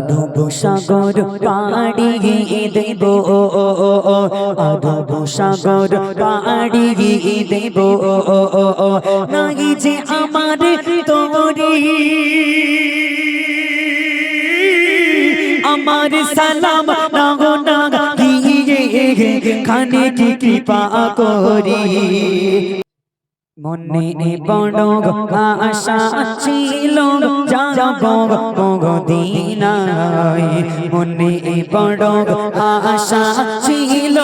আরব সাগর পাড়ি দেব, আরব সাগর পাড়ি দেব, নাই যে আমার তোরি আমার সালাম নাগো নাগা গিয়ে খানে কি কৃপা করি। মনে বড় আশা ছিল যাব মদিনায়, মনে বড় আশা ছিল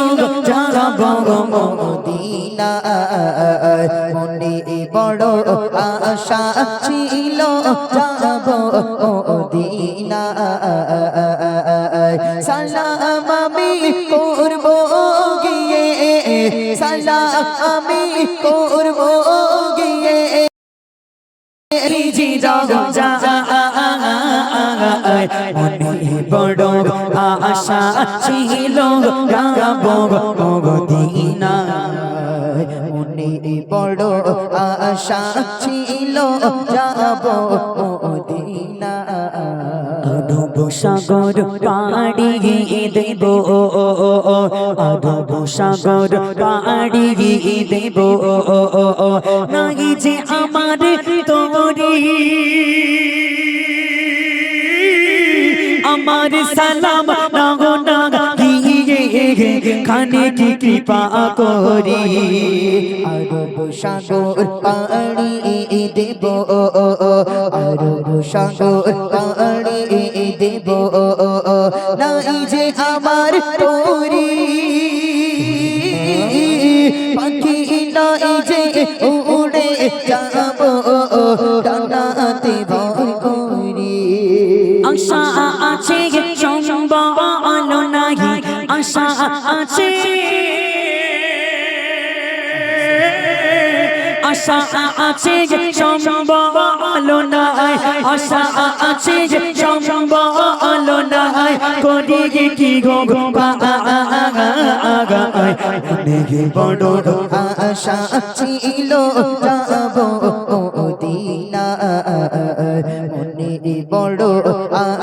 যাব মদিনায়, মনে বড় আশা ছিল যাব মদিনায়। সালাম আমি করব গিয়ে, সালাম আমি করব গিয়ে জি মনে বড় আশা ছিল যাব মদিনায়, মনে বড় আশা ছিল যাব মদিনায়। আরব সাগর পাড়ি দেব, আরব সাগর পাড়ি দেব, নাই যে আমার তোরি আমার সালাম নাগো নাগা গিয়ে খানে কি কৃপা করি। আরব সাগর পাড়ি দেব, আরব সাগর পাড়ি দেব, নাই যে আমার তোরি পাখি নাই যে উড়ে যাব ডানাতে ভর করি। আশা আছে সম্বল নাই, আশা আছে আশা আছে সম্বল নাই, আশা আছে সম্বল নাই, করি কি গো মনে বড় আশা ছিল যাব মদিনায়, মনে বড়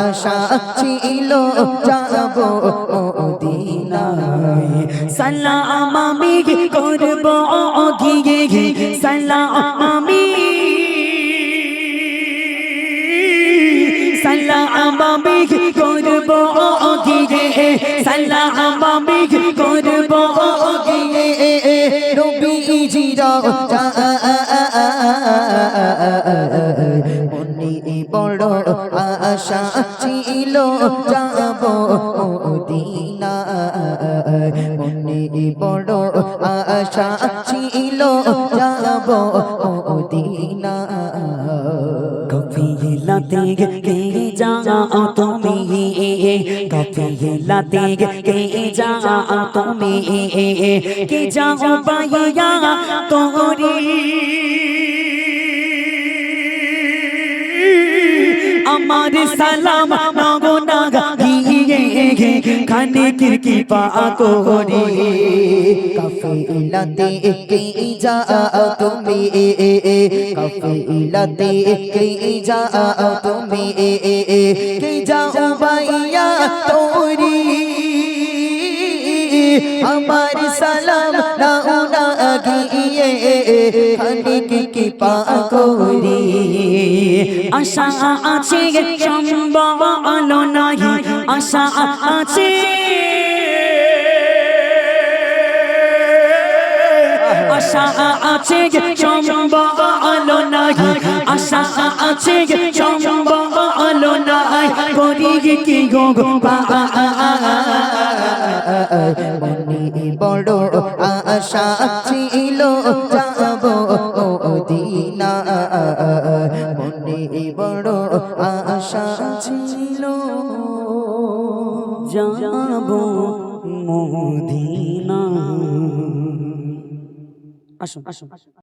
আশা ছিল যাব মদিনায়। সালাম আমি করব গিয়ে, সালাম আমি সালাম আমি করব গিয়ে, সালাম আমি করব গিয়ে নবীজিরা মনে বড় আশা ছিল যাব মদিনায়, মনে বড় আশা ছিল যাব মদিনায়। কফিলাতে কে যাও তুমি, কফিলাতে কে যাও তুমি, কে যাও পাইয়া তোরি আমার সালাম নাগো নাগা গিয়ে খানে কি কৃপা করি। কাফিলাতে কে যাও তুমি, কাফিলাতে কে যাও তুমি, কে যাও বাইয়া তোরি আমার সালাম নাও না গিয়ে খানে কি কৃপা করি। আশা আছে সম্বল নাই, আশা আছে আশা আছে সম্বল নাই, আশা আছে সম্বল নাই, করি কি গো মনে বড় আশা ছিল যাব মদিনায়, মনে বড় আশা ছিল যাব মদিনা। আসুন আসুন।